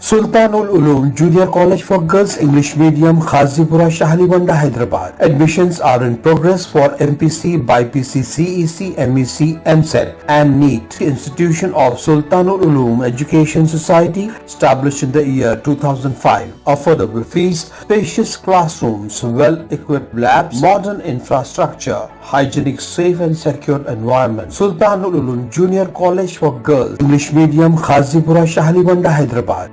Sultanul Uloom Junior College for Girls English Medium, Khazipura, Shahalibanda, Hyderabad. Admissions are in progress for MPC, BIPC, CEC, MEC, MSET and NEET. Institution of Sultanul Uloom Education Society, established in the year 2005. Affordable fees, spacious classrooms, well-equipped labs, modern infrastructure, hygienic, safe and secure environment. Sultanul Uloom Junior College for Girls English Medium, Khazipura, Shahalibanda, Hyderabad.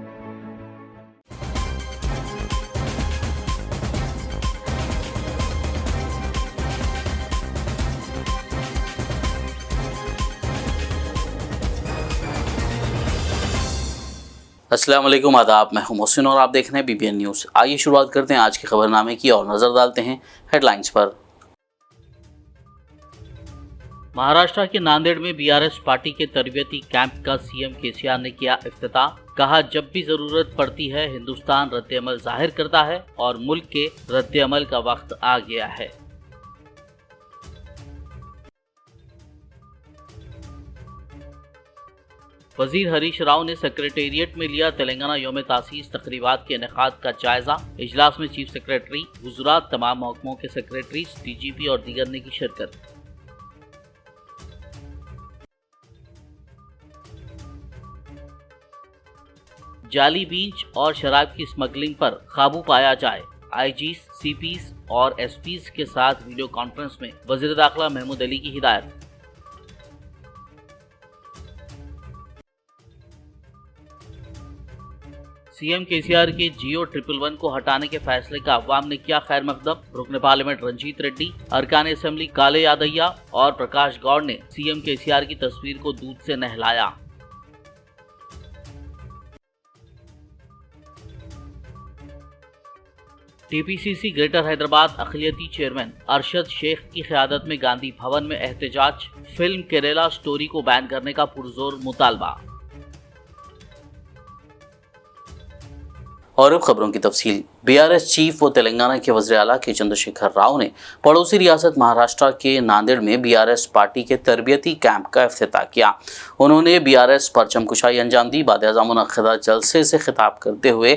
अस्सलाम वालेकुम, आदाब। मैं हूं मोहसिन और आप देख रहे हैं BBN न्यूज़। आइए शुरुआत करते हैं आज के खबरनामे की और नज़र डालते हैं हेडलाइंस पर। महाराष्ट्र के नांदेड़ में BRS पार्टी के तरबियती कैंप का CM KCR ने किया इफ्तिताह। कहा, जब भी जरूरत पड़ती है हिंदुस्तान रद्द-ए-अमल जाहिर करता है और मुल्क के रद्द-ए-अमल का वक्त आ गया है। वजीर हरीश राव ने सेक्रेटेरिएट में लिया तेलंगाना यौम तासीस तकरीबात के इनेकाद का जायजा। इजलास में चीफ सेक्रेटरी, हुजूरात, तमाम महकमों के सेक्रेटरी, DGP और दीगर ने की शिरकत। जाली बीज और शराब की स्मगलिंग पर काबू पाया जाए। IGs, CPs और SPs के साथ वीडियो कॉन्फ्रेंस में वजीर दाखिला महमूद अली की हिदायत। CM KCR के GO 111 को हटाने के फैसले का अवाम ने किया खैर मकदम। रुकन पार्लियामेंट रंजीत रेड्डी, अरकान असेंबली काले यादయ్య और प्रकाश गौड़ ने CM KCR की तस्वीर को दूध से नहलाया। TPCC ग्रेटर हैदराबाद अखिलियती चेयरमैन अरशद शेख की क़यादत में गांधी भवन में एहतजाज। फिल्म केरला स्टोरी को बैन करने का पुरजोर मुतालबा। और अब खबरों की तफसील। BRS चीफ व तेलंगाना के वज़ीर आला के चंद्रशेखर राव ने पड़ोसी रियासत महाराष्ट्र के नांदेड़ में BRS पार्टी के तरबियती कैंप का इफ्तिताह किया। उन्होंने BRS परचम कुशाई अंजाम दी। बाद-ए-आज़म मुनअक़िदा जलसे से खिताब करते हुए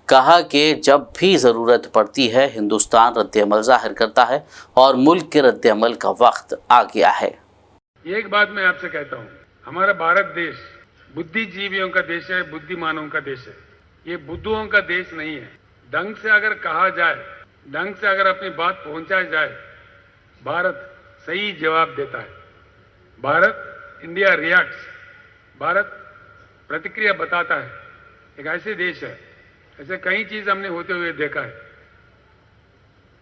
कहा कि जब भी ज़रूरत पड़ती है हिंदुस्तान रद्द-ए-अमल ज़ाहिर करता है और मुल्क के रद्द-ए-अमल का वक्त आ गया है। एक बात मैं आपसे कहता हूँ, हमारा भारत देश बुद्धिजीवियों का देश है, बुद्धिमानों का देश है। ये बुद्धुओं का देश नहीं है। ढंग से अगर कहा जाए, ढंग से अगर अपनी बात पहुंचाई जाए, भारत सही जवाब देता है। भारत इंडिया रिएक्ट्स, भारत प्रतिक्रिया बताता है। एक ऐसे देश है, ऐसे कई चीज हमने होते हुए देखा है।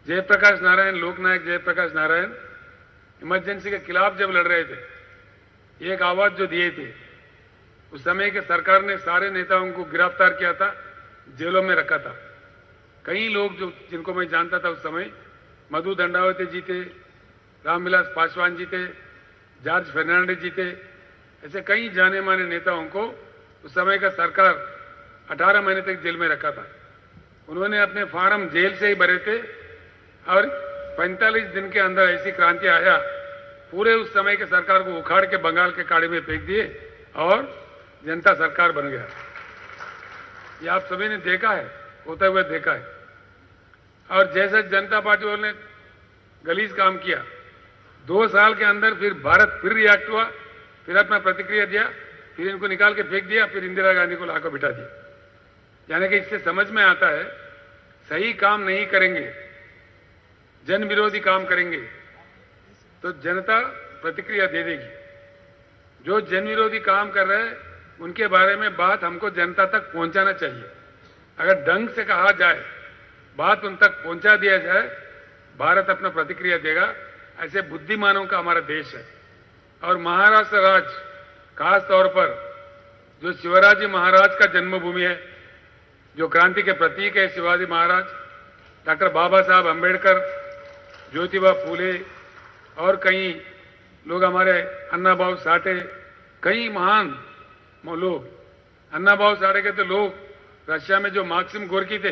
जयप्रकाश नारायण, लोकनायक जयप्रकाश नारायण इमरजेंसी के खिलाफ जब लड़ रहे थे, एक आवाज जो दिए थे, उस समय के सरकार ने सारे नेताओं को गिरफ्तार किया था, जेलों में रखा था। कई लोग जो जिनको मैं जानता था उस समय, मधु दंडावती जी थे, रामविलास पासवान जी थे, जॉर्ज फर्नांडिस जी थे, ऐसे कई जाने माने नेताओं को उस समय का सरकार 18 महीने तक जेल में रखा था। उन्होंने अपने फार्म जेल से ही भरे थे और 45 दिन के अंदर ऐसी क्रांति आया, पूरे उस समय के सरकार को उखाड़ के बंगाल के खाड़ी में फेंक दिए और जनता सरकार बन गया। ये आप सभी ने देखा है, होते हुए देखा है। और जैसे जनता पार्टी वालों ने गलीज काम किया, 2 साल के अंदर फिर भारत फिर रिएक्ट हुआ, फिर अपना प्रतिक्रिया दिया, फिर इनको निकाल के फेंक दिया, फिर इंदिरा गांधी को लाकर बिठा दिया। यानी कि इससे समझ में आता है, सही काम नहीं करेंगे, जन विरोधी काम करेंगे तो जनता प्रतिक्रिया दे देगी। जो जन विरोधी काम कर रहे हैं उनके बारे में बात हमको जनता तक पहुंचाना चाहिए। अगर ढंग से कहा जाए, बात उन तक पहुंचा दिया जाए, भारत अपना प्रतिक्रिया देगा। ऐसे बुद्धिमानों का हमारा देश है। और महाराष्ट्र राज्य खास तौर पर जो शिवाजी महाराज का जन्मभूमि है, जो क्रांति के प्रतीक है, शिवाजी महाराज, डॉक्टर बाबा साहब अम्बेडकर, ज्योतिबा फूले और कई लोग, हमारे अन्ना भाऊ साठे, कई महान लोग। अन्ना भाऊ साठे के तो लोग रशिया में जो मार्क्सिम गोर्की थे,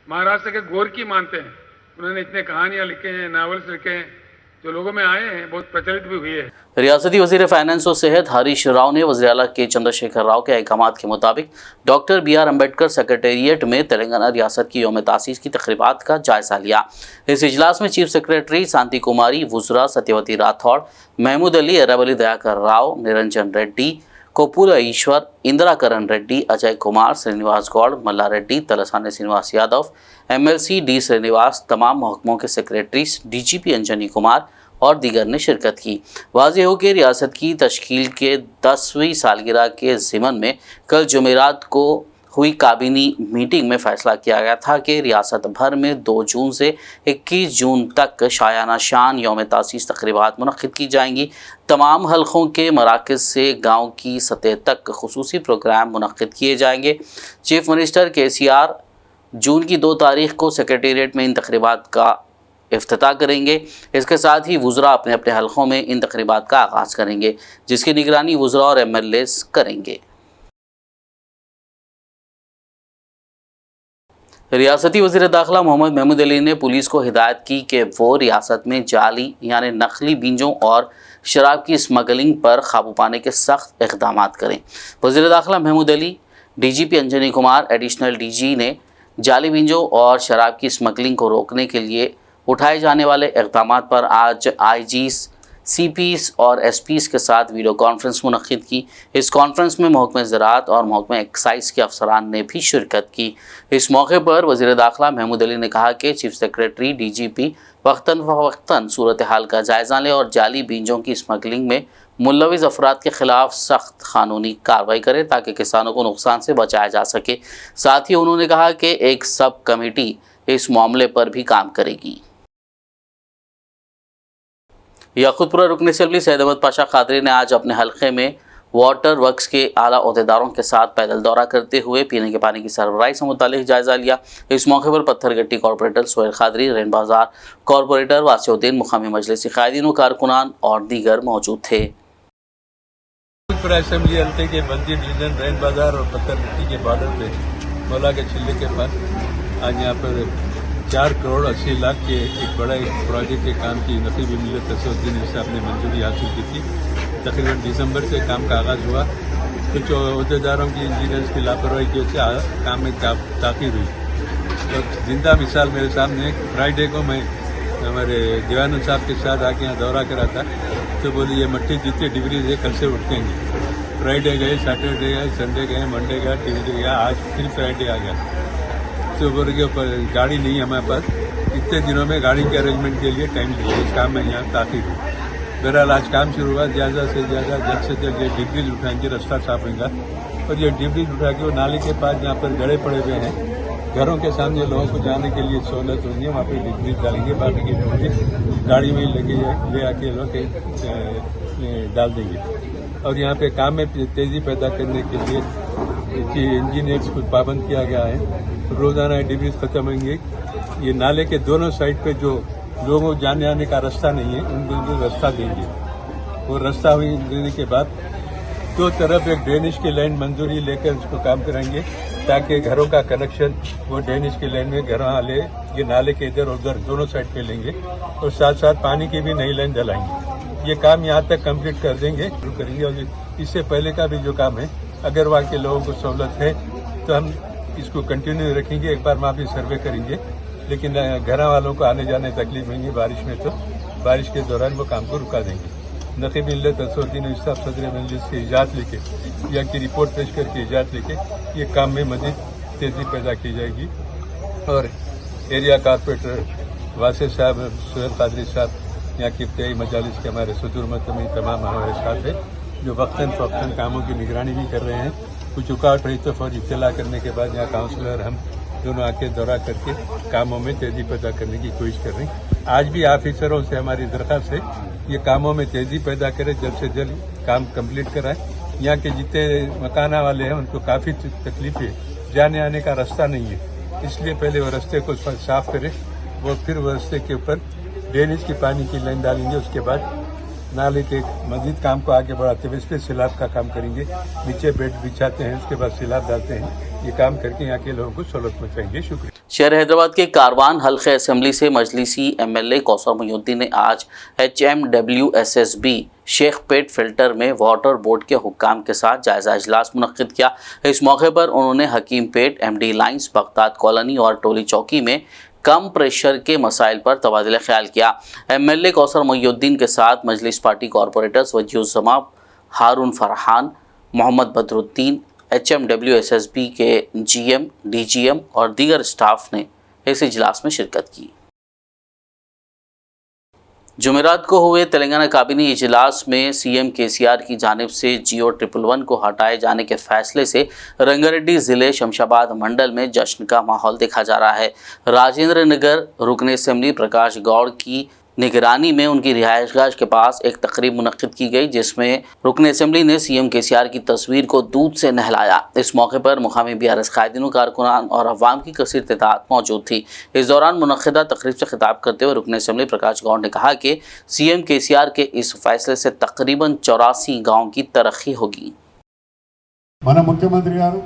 महाराष्ट्र के गोर्की मानते हैं। उन्होंने इतने कहानियां लिखे हैं, नॉवेल्स लिखे हैं, जो लोगों में आए हैं, बहुत प्रचलित भी हुई है। रियासती वज़ीर फाइनेंस और सेहत हरीश राव ने वज़ीर आला के चंद्रशेखर राव के अहकामात के मुताबिक डॉक्टर BR अम्बेडकर सेक्रेटेरिएट में तेलंगाना रियासत की यौम तासीस की तकरीबात का जायज़ा लिया। इस इजलास में चीफ सेक्रेटरी शांति कुमारी, वुज़रा सत्यवती राठौड़, महमूद अली, अरवली दयाकर राव, निरंजन रेड्डी, कोपुला ईश्वर, इंदिरा करण रेड्डी, अजय कुमार, श्रीनिवास गौड़, मल्ला रेड्डी, तलसानी श्रीनिवास यादव, MLC D श्रीनिवास, तमाम महकमों के सेक्रेटरीज, DGP अंजनी कुमार और दीगर ने शिरकत की। वाज़ेह हो कि रियासत की तश्कील के 10वीं सालगिरह के ज़िमन में कल जुमेरात को हुई काबीनी मीटिंग में फ़ैसला किया गया था कि रियासत भर में 2 जून से 21 जून तक शायाना शान यौम तासीस तकरीबात मुनक़्क़िद की जाएंगी। तमाम हलक़ों के मराकज़ से गाँव की सतह तक ख़ुसूसी प्रोग्राम मुनक़्क़िद किए जाएंगे। चीफ मिनिस्टर KCR जून की 2 तारीख़ को सेक्रेटेरिएट में इन तकरीबात का इफ्तिताह करेंगे। इसके साथ ही वुज़रा अपने अपने हलक़ों में इन तकरीबात का आगाज़ करेंगे, जिसकी निगरानी वुज़रा और MLAs करेंगे। रियासती वज़ीर दाखिला मोहम्मद महमूद अली ने पुलिस को हिदायत की कि वो रियासत में जाली यानी नकली बीजों और शराब की स्मगलिंग पर काबू पाने के सख्त इक़दाम करें। वज़ीर दाखिला Mahmood Ali, DGP Anjani Kumar, additional DG ने जाली बीजों और शराब की स्मगलिंग को रोकने के लिए उठाए जाने वाले इक़दाम पर आज IGs, CPs और SPs के साथ वीडियो कॉन्फ्रेंस मुनक़्क़िद की। इस कॉन्फ्रेंस में महकमे ज़राअत और महकमे एक्साइज़ के अफसरान ने भी शिरकत की। इस मौके पर वज़ीर दाखिला महमूद अली ने कहा कि चीफ सेक्रेटरी DGP वक्तन फ़वक्तन सूरत हाल का जायज़ा लें और जाली बीजों की स्मगलिंग में मुलविज़ अफराद के ख़िलाफ़ सख्त क़ानूनी कार्रवाई करें ताकि किसानों को नुकसान से बचाया जा सके। साथ ही उन्होंने कहा कि एक सब कमेटी इस मामले पर भी काम करेगी। याकूतपुरा रुकन असम्बली सैयद अहमद पाशा कादरी ने आज अपने हलक़े में वाटर वर्क्स के आला ओहदेदारों के साथ पैदल दौरा करते हुए पीने के पानी की सरबराही से मुतालिक जायज़ा लिया। इस मौके पर पत्थरगट्टी कॉरपोरेटर सोहेल कादरी, रैन बाज़ार कॉरपोरेटर वासिउद्दीन, मुकामी मजलिसी कायदीन व कारकुनान और दीगर मौजूद थे। असेंबली हल्के के बंदी डिवीजन रैन बाज़ार और पत्थरगट्टी के बॉर्डर पे मौला के चिल्ले के पास आज यहाँ पर 4 करोड़ 80 लाख के एक बड़ा प्रोजेक्ट के काम की नकीब मिलत तसउद्दीन से आपने मंजूरी हासिल की थी। तकरीबन दिसंबर से काम का आगाज़ हुआ। कुछ अहदेदारों की, इंजीनियर्स की लापरवाही की वजह से काम में ताख़ीर हुई। तो जिंदा मिसाल मेरे सामने फ्राइडे को मैं हमारे दीवानंद साहब के साथ आके यहाँ दौरा करा था, तो बोली ये मट्टी जितनी डिग्री है कल से उठेंगे। फ्राइडे गए, सैटरडे गए, संडे गए, मंडे गया, ट्यूजडे गया, आज फिर फ्राइडे आ गया। तो बोल के ऊपर गाड़ी नहीं है हमारे पास, इतने दिनों में गाड़ी के अरेंजमेंट के लिए टाइम लिया। इस काम में यहाँ ताख़ीर हुई। बहरहाल आज काम शुरू हुआ। ज़्यादा से ज़्यादा जल्द से जल्द ये डिब्रीज उठाएंगे, रास्ता साफ होगा। और ये डिब्रीज उठा के वो नाले के पास जहाँ पर गड़े पड़े हुए हैं, घरों के सामने लोगों को जाने के लिए सहूलत होगी, वहाँ पर डिब्रीज डालेंगे। बाकी की डिब्रीज गाड़ी में ले आके लोग डाल देंगे। और यहाँ पे काम में तेज़ी पैदा करने के लिए इंजीनियर्स को पाबंद किया गया है। रोजाना डिब्रीज खत्म होंगे। ये नाले के दोनों साइड पे जो लोगों जाने आने का रास्ता नहीं है, उनको रास्ता देंगे। वो रास्ता हुई देने के बाद 2 तरफ एक ड्रेनेज की लाइन मंजूरी लेकर उसको काम कराएंगे, ताकि घरों का कनेक्शन वो ड्रेनेज की लाइन में घर वाले ये नाले के इधर उधर दोनों साइड पे लेंगे। और साथ साथ पानी की भी नई लाइन डलाएंगे। ये काम यहाँ तक कंप्लीट कर देंगे, शुरू करेंगे। और इससे पहले का भी जो काम है, अगर वहाँ के लोगों को सहूलत है तो हम इसको कंटिन्यू रखेंगे। एक बार वहाँ भी सर्वे करेंगे, लेकिन घर वालों को आने जाने तकलीफ होंगी बारिश में, तो बारिश के दौरान वो काम को रुका देंगे। नकीब मिल्लत तसउद्दीन साहब सदर मजलिस से इजाज़त लेके या की रिपोर्ट पेश करके इजाज़त लेके ये काम में मज़ीद तेज़ी पैदा की जाएगी। और एरिया कारपोरेटर वासिफ साहब, सोहेल कादरी साहब, यहाँ की इब्तदाई मजालिस के हमारे सदर मतमी तमाम हमारे साथ है, जो वक्तन फ़वक्तन कामों की निगरानी भी कर रहे हैं। कुछ रुकावट रही तो फौरी इत्तला करने के बाद यहाँ काउंसलर हम दोनों आके दौरा करके कामों में तेज़ी पैदा करने की कोशिश कर रहे हैं। आज भी ऑफिसरों से हमारी दरख्वास्त है ये कामों में तेज़ी पैदा करें, जल्द से जल्द काम कंप्लीट कराएं। यहाँ के जितने मकाना वाले हैं उनको काफ़ी तकलीफ है, जाने आने का रास्ता नहीं है, इसलिए पहले वो रास्ते को साफ करें। वो फिर वो रास्ते के ऊपर ड्रेनेज की पानी की लाइन डालेंगे। उसके बाद नाले के मजीद काम को आगे बढ़ाते हुए इस पर सिलाब का काम करेंगे। नीचे बेड बिछाते हैं, उसके बाद सिलाब डालते हैं। ये काम करके यहाँ के लोगों को सहूलत पहुँचाएंगे। शुक्रिया। शहर हैदराबाद के कारवान हल्के असेंबली से मजलिसी एमएलए कौसर मोइनुद्दीन ने आज HMWSSB शेखपेट फिल्टर में वाटर बोर्ड के हुक्काम के साथ जायजा इजलास मुनक्किद किया। इस मौके पर उन्होंने Hakimpet, MD lines, Baghdad colony और टोली चौकी में कम प्रेशर के मसाइल पर तबादला ख्याल किया। एमएलए कौसर मोइनुद्दीन के साथ मजलिस पार्टी कॉरपोरेटर्स वजीउज़्ज़मा हारून फरहान, मोहम्मद बदरुद्दीन, HMWSSB के GM, DGM और दीगर स्टाफ ने इस इजलास में शिरकत की। जुमेरात को हुए तेलंगाना काबीना इजलास में CM KCR की जानिब से GO 111 को हटाए जाने के फैसले से रंगारेड्डी ज़िले शमशाबाद मंडल में जश्न का माहौल देखा जा रहा है। राजेंद्र नगर रुकन असेंबली प्रकाश गौड़ की निगरानी में उनकी रिहायशगाह के पास एक तकरीब मुनक्किद की गई, जिसमें रुकन असेंबली ने CM KCR की तस्वीर को दूध से नहलाया। इस मौके पर मुकामी BRS कायदीन, कारकुनान और अवाम की कसीर तादाद मौजूद थी। इस दौरान मुनक्किदा तकरीब से खिताब करते हुए रुकन असेंबली प्रकाश गौड़ ने कहा कि CM KCR के इस फैसले से तकरीबन 84 गाँव की तरक्की होगी। మన ముఖ్యమంత్రి గారు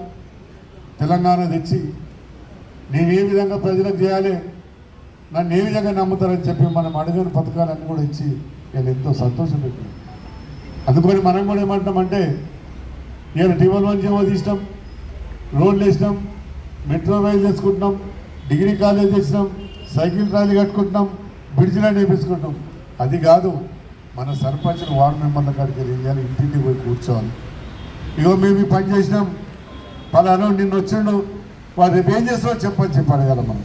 తెలంగాణ తెచ్చి నేను ఏ విధంగా ప్రజలకు చేయాలి, నన్ను ఏ విధంగా నమ్ముతారని చెప్పి మనం అడిగిన పథకాలన్నీ కూడా ఇచ్చి నేను ఎంతో సంతోషం పెట్టాను. అందుకని మనం కూడా ఏమంటామంటే నేను T11 జీవో తీసినాం, రోడ్లు వేసినాం, మెట్రో రైలు తెచ్చుకుంటున్నాం, డిగ్రీ కాలేజ్ తెచ్చినాం, సైకిల్ ర్యాలీ కట్టుకుంటున్నాం, బ్రిడ్జ్లు వేపించుకుంటాం. అది కాదు, మన సర్పంచ్ వార్డు మెంబర్ల కాడికి వెళ్ళి ఇంటింటికి పోయి కూర్చోవాలి. ఇగో మేము ఈ పని చేసినాం, పలానా నిన్న వచ్చిండు, వాడు రేపు ఏం చేస్తారో చెప్పని అడగాలి. మనం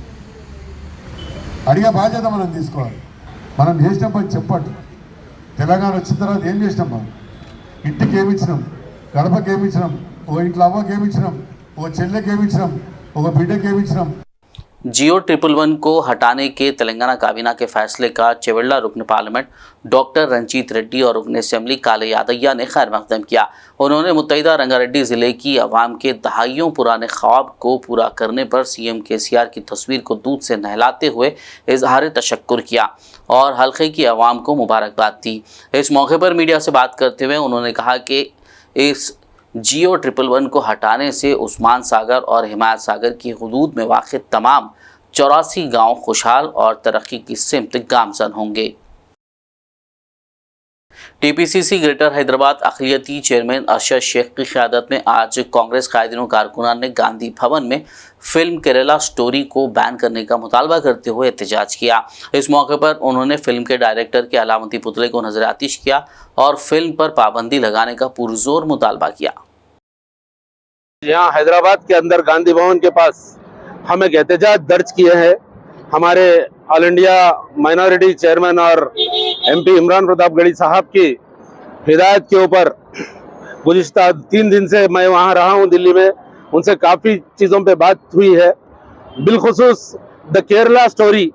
అడిగే బాధ్యత మనం తీసుకోవాలి. మనం చేసిన పని చెప్పండి. తెలంగాణ వచ్చిన తర్వాత ఏం చేసినాం, మనం ఇంటికి ఏమి ఇచ్చినాం, గడపకి ఏమి ఇచ్చినాం, ఓ ఇంట్లో అవ్వకి ఏమి ఇచ్చినాం, ఓ చెల్లెకి ఏమి ఇచ్చినాం, ఒక బిడ్డకి ఏమి ఇచ్చినాం. GO 111 को हटाने के तेलंगाना काबीना के फैसले का चेवल्ला रुकन पार्लियामेंट डॉक्टर रंजीत रेड्डी और रुकन असेंबली काले यादయ్య ने खैर मकदम किया। उन्होंने मुत्तहिदा रंगारेड्डी ज़िले की आवाम के दहाइयों पुराने ख्वाब को पूरा करने पर CM KCR की तस्वीर को दूध से नहलाते हुए इजहार तशक्कुर किया और हल्के की आवाम को मुबारकबाद दी। इस मौके पर मीडिया से बात करते हुए उन्होंने कहा कि इस GO 111 को हटाने से उस्मान सागर और हिमायत सागर की हुदूद में वाक़ तमाम 84 गाँव खुशहाल और तरक्की की सिमत गामजन होंगे। TPCC ग्रेटर हैदराबाद अक़लियती चेयरमैन अरशद शेख की क़यादत में आज कांग्रेस कायदीन कारकुनान ने गांधी भवन में फिल्म केरला स्टोरी को बैन करने का मुतालबा करते हुए एहतजाज किया। इस मौके पर उन्होंने फिल्म के डायरेक्टर के अलामती पुतले को नजर आतिश किया और फिल्म पर पाबंदी लगाने का पुरजोर मुतालबा किया। यहाँ हैदराबाद के अंदर गांधी भवन के पास हम एक एहतजाज दर्ज किए हैं। हमारे ऑल इंडिया माइनॉरिटी चेयरमैन और MP इमरान प्रतापगढ़ी साहब की हिदायत के ऊपर गुज़िश्ता 3 दिन से मैं वहाँ रहा हूँ दिल्ली में, उनसे काफ़ी चीज़ों पे बात हुई है। बिलखुसूस द केरला स्टोरी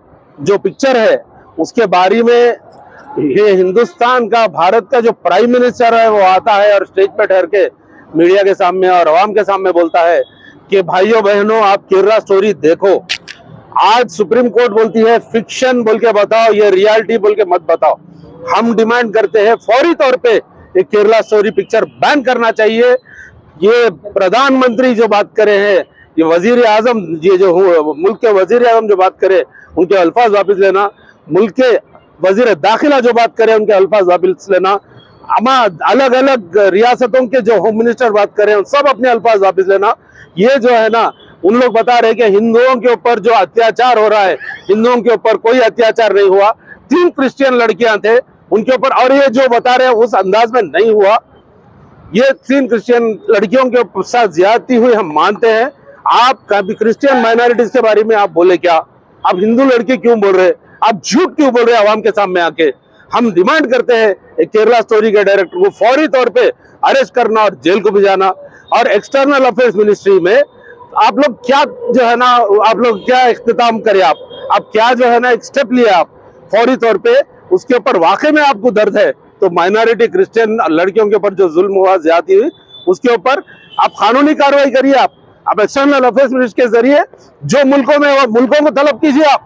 जो पिक्चर है उसके बारे में ये हिंदुस्तान का, भारत का जो प्राइम मिनिस्टर है वो आता है और स्टेज पे ठहर के मीडिया के सामने और आवाम के सामने बोलता है कि भाइयों बहनों आप केरला स्टोरी देखो। आज सुप्रीम कोर्ट बोलती है फिक्शन बोल के बताओ, ये रियलिटी बोल के मत बताओ। हम डिमांड करते हैं फौरी तौर पे ये केरला स्टोरी पिक्चर बैन करना चाहिए। ये प्रधानमंत्री जो बात करे हैं, ये वजीर आजम, ये जो मुल्क के वजीर आजम जो बात करे उनके अल्फाज वापस लेना, मुल्क के वजीर दाखिला जो बात करे उनके अल्फाज वापस लेना, अलग अलग रियासतों के जो होम मिनिस्टर बात कर रहे हैं सब अपने अल्फाज वापस लेना। ये जो है ना, उन लोग बता रहे हैं कि हिंदुओं के ऊपर जो अत्याचार हो रहा है, हिंदुओं के ऊपर कोई अत्याचार नहीं हुआ। 3 क्रिश्चियन लड़कियां थे उनके ऊपर, और ये जो बता रहे हैं उस अंदाज में नहीं हुआ। ये 3 क्रिश्चियन लड़कियों के साथ ज्यादती हुई हम मानते हैं। आप कभी क्रिश्चियन माइनॉरिटीज के बारे में आप बोले क्या? आप हिंदू लड़की क्यों बोल रहे? आप झूठ क्यों बोल रहे आवाम के सामने आके? हम डिमांड करते हैं एक केरला स्टोरी के डायरेक्टर को फौरी तौर पे अरेस्ट करना और जेल को भिजाना। और एक्सटर्नल अफेयर्स मिनिस्ट्री में आप लोग क्या जो है ना, आप लोग क्या इख्तिताम करें, आप क्या जो है ना एक स्टेप लिए आप फौरी तौर पे, उसके ऊपर वाकई में आपको दर्द है तो माइनॉरिटी क्रिश्चियन लड़कियों के ऊपर जो जुल्म हुआ, ज्यादती हुई, उसके ऊपर आप कानूनी कार्रवाई करिए। आप एक्सटर्नल अफेयर्स मिनिस्ट्री के जरिए जो मुल्कों को तलब कीजिए आप,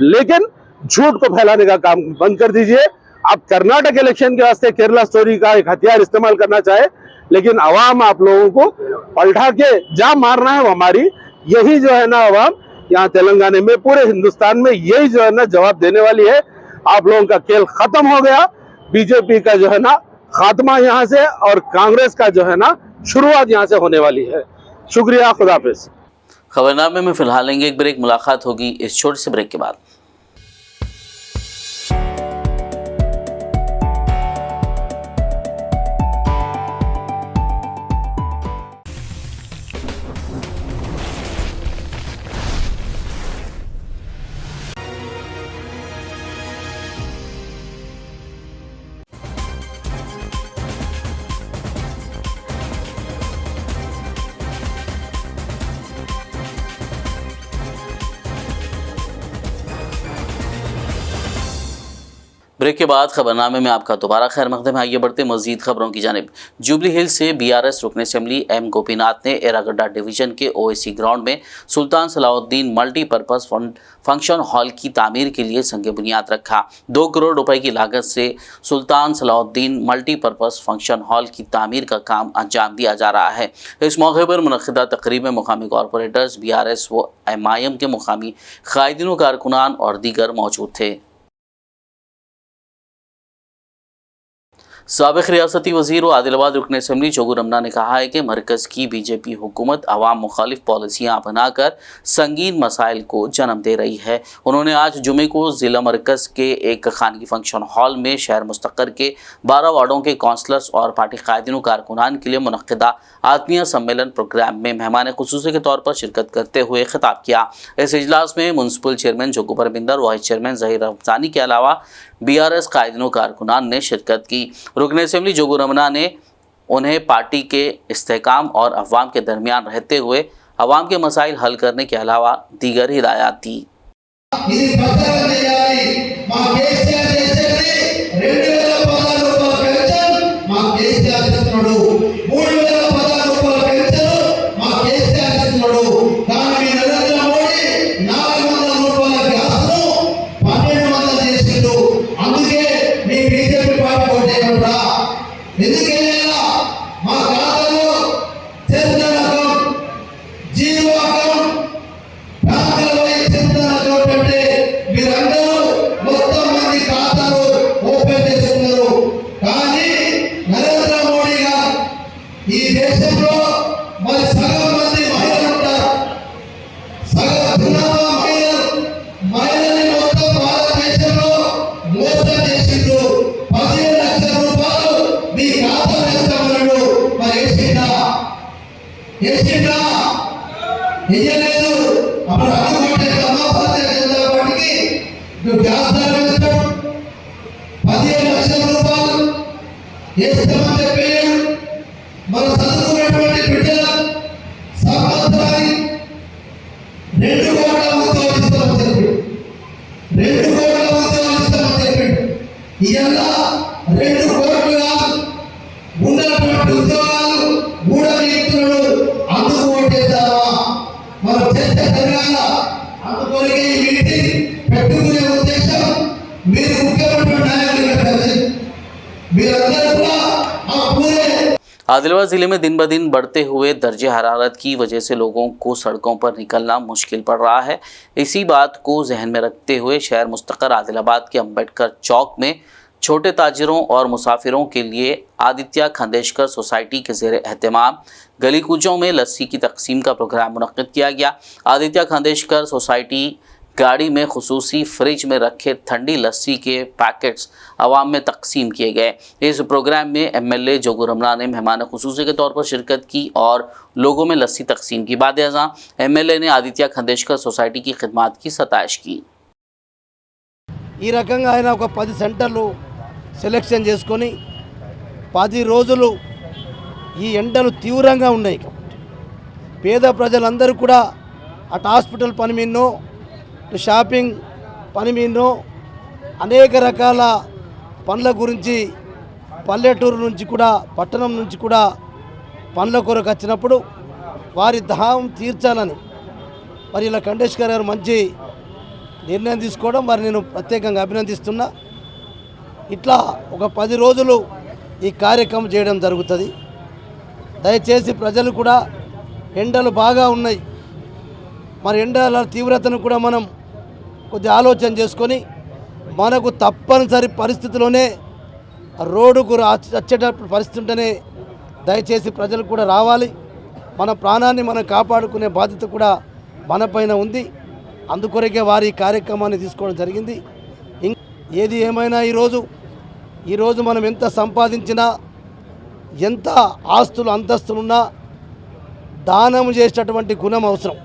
लेकिन झूठ को फैलाने का काम बंद कर दीजिए। आप कर्नाटक इलेक्शन के वास्ते केरला स्टोरी का एक हथियार इस्तेमाल करना चाहे, लेकिन आवाम आप लोगों को पलटा के जहां मारना है वो हमारी, यही जो है ना आवाम यहाँ तेलंगाना में, पूरे हिंदुस्तान में यही जो है ना जवाब देने वाली है। आप लोगों का खेल खत्म हो गया। बीजेपी का जो है ना खात्मा यहाँ से और कांग्रेस का जो है ना शुरुआत यहाँ से होने वाली है। शुक्रिया, खुदा हाफिज। खबरनामे में फिलहाल लेंगे एक ब्रेक। मुलाकात होगी इस छोटे से ब्रेक के बाद। ब्रेक के बाद खबरनामे में आपका दोबारा खैर मकदम है। आइए बढ़ते मजीद खबरों की जानिब। जुबली हिल्स से बीआरएस रुकन असेंबली एम गोपीनाथ ने एरागड्डा डिवीजन के ओएसी ग्राउंड में सुल्तान सलाउद्दीन मल्टीपर्पज़ फंक्शन हॉल की तामीर के लिए संग बुनियाद रखा। 2 करोड़ रुपए की लागत से सुल्तान सलाउद्दीन मल्टीपर्पज़ फंक्शन हॉल की तामीर का काम अंजाम दिया जा रहा है। इस मौके पर मुनक़िदा तकरीब में मुकामी कॉरपोरेटर्स, बीआरएस व एमआईएम के मुकामी कायदीन कारकुनान और दीगर मौजूद थे। साबिक़ रियासती वज़ीर व आदिलाबाद रुकन असेंबली जोगू रमना ने कहा है कि मरकज़ की बीजेपी हुकूमत अवाम मुखालिफ पॉलिसियाँ बनाकर संगीन मसाइल को जन्म दे रही है। उन्होंने आज जुमे को ज़िला मरकज़ के एक खानगी फंक्शन हॉल में शहर मुस्तक़र के 12 वार्डों के काउंसलर्स और पार्टी कायदीन कारकुनान के लिए मुनक़्क़िदा आत्मीय सम्मेलन प्रोग्राम में मेहमान खुसूसी के तौर पर शिरकत करते हुए खिताब किया। इस इजलास में municipal chairman Jogu Parminder, vice chairman Zaheer Ramzani के अलावा बीआरएस कायदीन कारकुनान ने शिरकत की। रुकन असेंबली जोगू रमना ने उन्हें पार्टी के इस्तेहकाम और अवाम के दरमियान रहते हुए अवाम के मसाइल हल करने के अलावा दीगर हिदायत दी। आदिलाबाद ज़िले में दिन ब दिन बढ़ते हुए दर्जे हरारत की वजह से लोगों को सड़कों पर निकलना मुश्किल पड़ रहा है। इसी बात को जहन में रखते हुए शहर मुस्तक़र आदिलाबाद के अम्बेडकर चौक में छोटे ताजिरों और मुसाफिरों के लिए आदित्य खंडेशकर सोसाइटी के ज़ेर एहतमाम गली कूचों में लस्सी की तकसीम का प्रोग्राम मुनक़्क़िद किया गया। आदित्य खंडेशकर सोसाइटी गाड़ी में खुसूसी फ्रिज में रखे ठंडी लस्सी के पैकेट्स आवाम में तकसीम किए गए। इस प्रोग्राम में एमएलए जोगू रमना ने मेहमान खुसूसी के तौर पर शिरकत की और लोगों में लस्सी तकसीम की। बाद अज़ां एमएलए ने आदित्य खंडेशकर सोसाइटी की खिदमत की सताइश की। ఈ రకంగా ఆయన ఒక 10 సెంటర్లు సెలెక్షన్ చేసుకొని 10 రోజులు ఈ ఎండలు తీవ్రంగా ఉన్నాయి కాబట్టి పేద ప్రజలందరూ కూడా అటు హాస్పిటల్ పని మీదనో షాపింగ్ పని మీదనో అనేక రకాల పనుల గురించి పల్లెటూరు నుంచి కూడా పట్టణం నుంచి కూడా పనుల కొరకు వచ్చినప్పుడు వారి దాహం తీర్చాలని మరి ఇలా ఖండేష్కర్ గారు మంచి నిర్ణయం తీసుకోవడం వారిని నేను ప్రత్యేకంగా అభినందిస్తున్నా. ఇట్లా ఒక 10 రోజులు ఈ కార్యక్రమం చేయడం జరుగుతుంది. దయచేసి ప్రజలు కూడా ఎండలు బాగా ఉన్నాయి, మరి ఎండల తీవ్రతను కూడా మనం కొద్దిగా ఆలోచన చేసుకొని మనకు తప్పనిసరి పరిస్థితిలోనే రోడ్డుకు వచ్చేటప్పుడు పరిస్థితి ఉంటేనే దయచేసి ప్రజలు కూడా రావాలి. మన ప్రాణాన్ని మనం కాపాడుకునే బాధ్యత కూడా మనపైన ఉంది. అందుకొరకే వారి కార్యక్రమాన్ని తీసుకోవడం జరిగింది. ఏది ఏమైనా ఈరోజు మనం ఎంత సంపాదించినా, ఎంత ఆస్తులు అంతస్తులున్నా దానం చేసేటటువంటి గుణం అవసరం.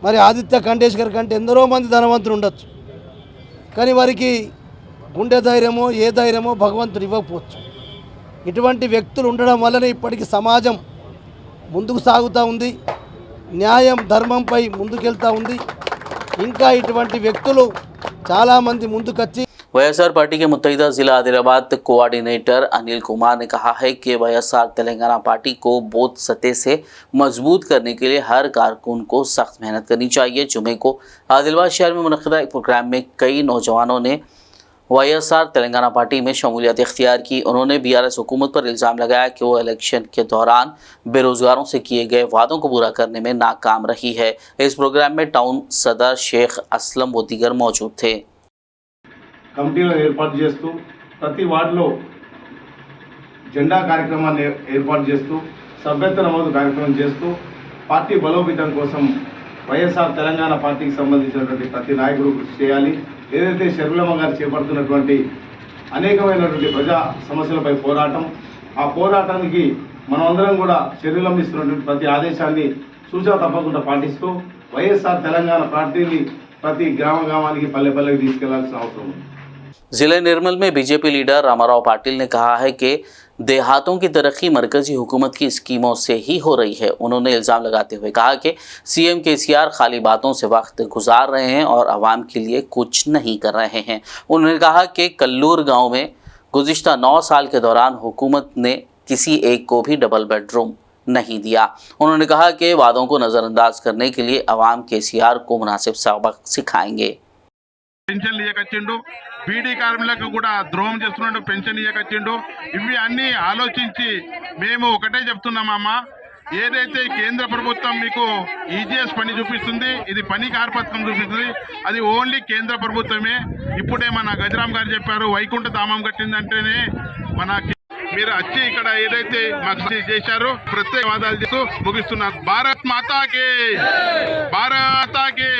మరి ఆదిత్య కండేశ్వర్ కంటే ఎందరో మంది ధనవంతులు ఉండొచ్చు, కానీ వారికి గుండె ధైర్యమో ఏ ధైర్యమో భగవంతుడు ఇవ్వకపోవచ్చు. ఇటువంటి వ్యక్తులు ఉండడం వల్లనే ఇప్పటికీ సమాజం ముందుకు సాగుతూ ఉంది, న్యాయం ధర్మంపై ముందుకెళ్తూ ఉంది. ఇంకా ఇటువంటి వ్యక్తులు చాలామంది ముందుకొచ్చి वाईएसआर पार्टी के मुत्तहिदा जिला आदिलाबाद कोऑर्डिनेटर अनिल कुमार ने कहा है कि वाईएसआर तेलंगाना पार्टी को बूथ सतह से मजबूत करने के लिए हर कारकुन को सख्त मेहनत करनी चाहिए। जुमे को आदिलाबाद शहर में मुनक़िदा एक प्रोग्राम में कई नौजवानों ने वाईएसआर तेलंगाना पार्टी में शमूलियत इख्तियार की। उन्होंने बीआरएस हुकूमत पर इल्ज़ाम लगाया कि वो इलेक्शन के दौरान बेरोजगारों से किए गए वादों को पूरा करने में नाकाम रही है। इस प्रोग्राम में टाउन सदर शेख असलम व दीगर मौजूद थे। కమిటీలు ఏర్పాటు చేస్తూ ప్రతి వార్డులో జెండా కార్యక్రమాన్ని ఏర్పాటు చేస్తూ సభ్యత్వ నమోదు కార్యక్రమం చేస్తూ పార్టీ బలోపేతం కోసం వైఎస్ఆర్ తెలంగాణ పార్టీకి సంబంధించినటువంటి ప్రతి నాయకుడు కృషి చేయాలి. ఏదైతే షర్మిలమ్మ గారు చేపడుతున్నటువంటి అనేకమైనటువంటి ప్రజా సమస్యలపై పోరాటం, ఆ పోరాటానికి మనమందరం కూడా షర్మిలమ్మ ఇస్తున్నటువంటి ప్రతి ఆదేశాన్ని సూచన తప్పకుండా పాటిస్తూ వైఎస్ఆర్ తెలంగాణ పార్టీని ప్రతి గ్రామానికి పల్లె పల్లెకి తీసుకెళ్లాల్సిన అవసరం ఉంది। जिले निर्मल में बीजेपी लीडर रामाराव पाटिल ने कहा है कि देहातों की तरक्की मरकजी हुकूमत की स्कीमों से ही हो रही है। उन्होंने इल्ज़ाम लगाते हुए कहा कि सीएम केसीआर खाली बातों से वक्त गुजार रहे हैं और आवाम के लिए कुछ नहीं कर रहे हैं। उन्होंने कहा कि कल्लूर गांव में गुज़िश्ता 9 साल के दौरान हुकूमत ने किसी एक को भी डबल बेडरूम नहीं दिया। उन्होंने कहा कि वादों को नज़रअंदाज करने के लिए अवाम केसीआर को मुनासिब सबक सिखाएंगे। పెన్షన్లు ఇయ్యకొచ్చిండు, బీడీ కార్మికులకు కూడా ద్రోహం చేస్తున్నాడు, పెన్షన్ ఇయ్యకొచ్చిండు। ఇవి అన్ని ఆలోచించి మేము ఒకటే చెప్తున్నామమ్మా, ఏదైతే కేంద్ర ప్రభుత్వం మీకు ఈజీఎస్ పని చూపిస్తుంది, ఇది పని కార్పత్రం చూపిస్తుంది, అది ఓన్లీ కేంద్ర ప్రభుత్వమే। ఇప్పుడే మన గజరామ్ గారు చెప్పారు, వైకుంఠ ధామం కట్టిందంటేనే మన మీరు వచ్చి ఇక్కడ ఏదైతే మాకు చేశారో ప్రత్యేక వాదాలు చేస్తూ ముగిస్తున్నారు। భారత్ మాతాకి, భారత్ మాతాకి।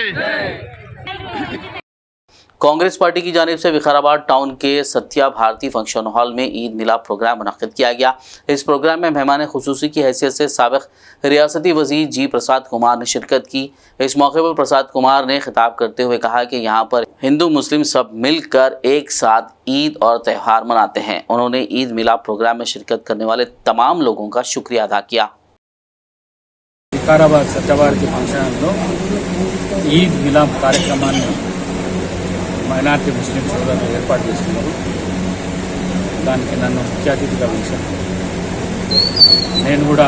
कांग्रेस पार्टी की जानिब से विकाराबाद टाउन के सत्या भारती फंक्शन हॉल में ईद मिलाद प्रोग्राम मुनक़्क़िद किया गया। इस प्रोग्राम में मेहमान खुसूसी की हैसियत से साबिक़ रियासती वज़ीर जी प्रसाद कुमार ने शिरकत की। इस मौके पर प्रसाद कुमार ने खिताब करते हुए कहा कि यहाँ पर हिंदू मुस्लिम सब मिलकर एक साथ ईद और त्यौहार मनाते हैं। उन्होंने ईद मिलाद प्रोग्राम में शिरकत करने वाले तमाम लोगों का शुक्रिया अदा किया। विकाराबाद सत्या भारती फंक्शन हॉल ईद मिलाद కార్యక్రమాన్ని మైనార్టీ ముస్లిం సోదరులు ఏర్పాటు చేసుకున్నారు। దానికి నన్ను ముఖ్య అతిథిగా పిలిచాను। నేను కూడా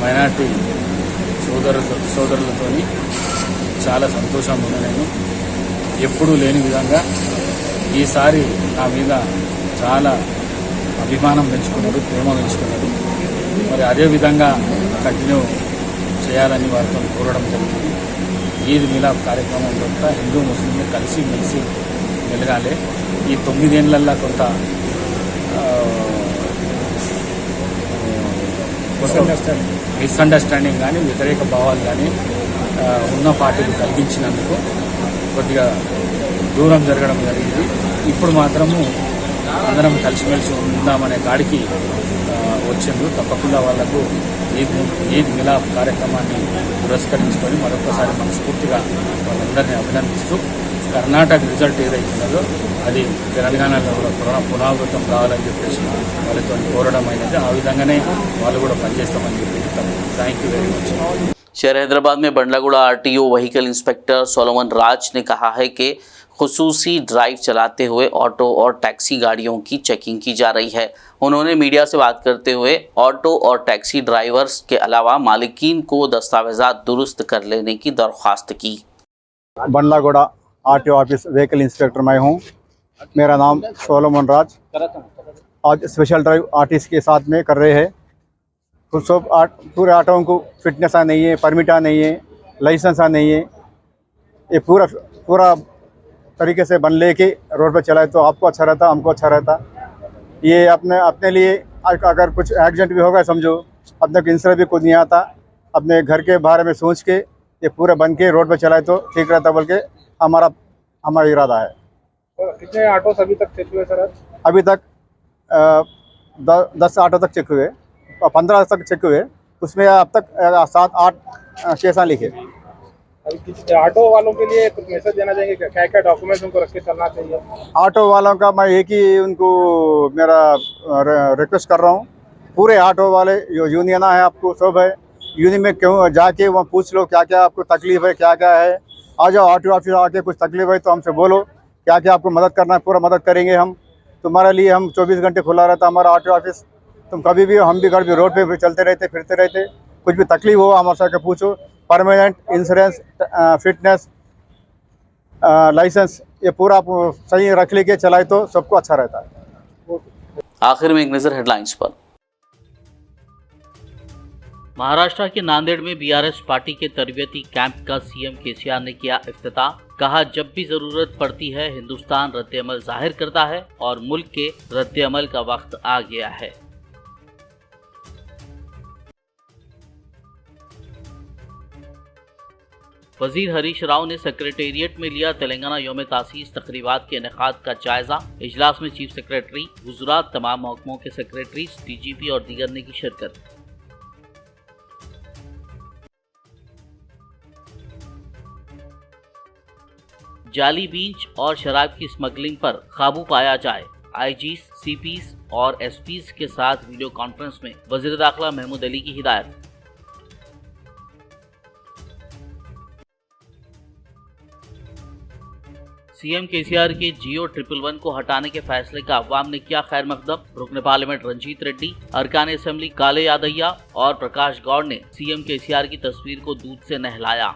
మైనార్టీ సోదరులతో చాలా సంతోషంగా ఉన్నాను। నేను ఎప్పుడూ లేని విధంగా ఈసారి నా మీద చాలా అభిమానం పెంచుకున్నారు, ప్రేమ పెంచుకున్నారు। మరి అదేవిధంగా కంటిన్యూ చేయాలని వారితో కోరడం జరిగింది। ఈద్ మిలాద్ కార్యక్రమం ద్వారా హిందూ ముస్లింలు కలిసి మెలిసి మెలగాలి। ఈ 9 ఏళ్లలో కొంత మిస్అండర్స్టాండింగ్ కానీ వ్యతిరేక భావాలు కానీ ఉన్న పార్టీలు కలిగించినందుకు కొద్దిగా దూరం జరగడం జరిగింది। ఇప్పుడు మాత్రము అందరం కలిసిమెలిసి ఉందామనే కాడికి వచ్చిండ్రు। తప్పకుండా వాళ్లకు ఈద్ మిలాద్ కార్యక్రమాన్ని పురస్కరించుకొని మరొకసారి మనస్ఫూర్తిగా వాళ్ళందరినీ అభినందిస్తూ కర్ణాటక రిజల్ట్ ఏదైతున్నదో అది తెలంగాణలో కూడా పునరావృతం కావాలని చెప్పేసి వాళ్ళతో కోరడం అయినది। ఆ విధంగానే వాళ్ళు కూడా పనిచేస్తామని చెప్పి థ్యాంక్ యూ వెరీ మచ్। शहर हैदराबाद में Bandlaguda RTO vehicle inspector Solomon राज ने कहा है कि खुसूसी ड्राइव चलाते हुए ऑटो और टैक्सी गाड़ियों की चेकिंग की जा रही है। उन्होंने मीडिया से बात करते हुए ऑटो और टैक्सी ड्राइवर्स के अलावा मालिकीन को दस्तावेजात दुरुस्त कर लेने की दरख्वास्त की। Bandlaguda RTO office vehicle inspector मैं हूँ। मेरा नाम सोलोमन राज। आज स्पेशल ड्राइव आर्टिस्ट के साथ में कर रहे हैं। तो सब पूरे ऑटों को फिटनेस आ नहीं है, परमिट आ नहीं है, लाइसेंस आ नहीं है। ये पूरा तरीके से बन लेके रोड पर चलाए तो आपको अच्छा रहता, हमको अच्छा रहता। ये अपने लिए अगर कुछ एक्सीडेंट भी होगा समझो, अपने को इंश्योरेंस भी कुछ नहीं आता, अपने घर के बारे में सोच के ये पूरा बन के रोड पर चलाए तो ठीक रहता बोल के हमारा इरादा है। तो कितने ऑटो अभी तक चेक हुए सर? अभी तक 10 ऑटो तक चेक हुए, 15 तक चेक हुए, उसमें अब तक 7-8 केस लिखे। अभी ऑटो वालों के लिए कुछ मैसेज देना चाहेंगे क्या क्या डॉक्यूमेंट्स उनको रख के चलना चाहिए? ऑटो वालों का मैं एक ही उनको मेरा रिक्वेस्ट कर रहा हूँ, पूरे ऑटो वाले जो यूनियन है आपको सब है, यूनियन में क्यों जाके वहाँ पूछ लो क्या क्या आपको तकलीफ है, क्या क्या है। आ जाओ ऑटो ऑफिस आके, कुछ तकलीफ है तो हमसे बोलो, क्या क्या आपको मदद करना है पूरा मदद करेंगे हम। तुम्हारे लिए हम 24 घंटे खुला रहता हमारा ऑटो ऑफिस। तुम कभी भी, हम भी घर भी रोड पे भी चलते रहते, फिरते रहते, कुछ भी तकलीफ हो हमारे साथ पूछो। परमानेंट इंश्योरेंस, फिटनेस, लाइसेंस ये पूरा आप सही रख लेके चलाए तो सबको अच्छा रहता है। आखिर में एक नजर हेडलाइंस पर। महाराष्ट्र के नांदेड़ में बीआरएस पार्टी के तरबियती कैंप का सीएम केसीआर ने किया इफ्तिताह। कहा, जब भी जरूरत पड़ती है हिंदुस्तान रद्द-ए-अमल जाहिर करता है और मुल्क के रद्द-ए-अमल का वक्त आ गया है। वजीर हरीश राव ने सेक्रेटेरिएट में लिया तेलंगाना यौम तासीस तकरीबात के इनेकाद का जायजा। इजलास में चीफ सेक्रेटरी, गुजरात, तमाम महकमों के सेक्रेटरी, डीजीपी और दीगर ने की शिरकत। जाली बीज और शराब की स्मगलिंग पर काबू पाया जाए। आईजीज, सीपीज और एसपीज के साथ वीडियो कॉन्फ्रेंस में वजीर दाखिला महमूद अली की हिदायत। सीएम केसीआर के जियो 111 को हटाने के फैसले का अवाम ने किया खैर मकदम। रुकने पार्लियामेंट रंजीत रेड्डी, अरकान असेंबली काले यादैया और प्रकाश गौड़ ने सीएम केसीआर की तस्वीर को दूध से नहलाया।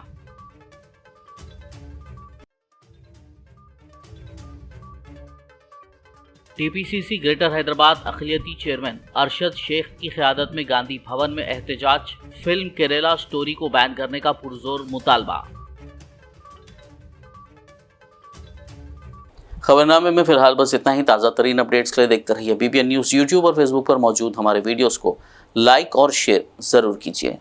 टीपीसीसी ग्रेटर हैदराबाद अखिलियती चेयरमैन अरशद शेख की क़यादत में गांधी भवन में एहतजाज। फिल्म केरला स्टोरी को बैन करने का पुरजोर मुतालबा। खबरनामे में फिलहाल बस इतना ही। ताज़ा तरीन अपडेट्स के लिए देखते रहिए BBN न्यूज़। यूट्यूब और फेसबुक पर मौजूद हमारे वीडियोस को लाइक और शेयर ज़रूर कीजिए।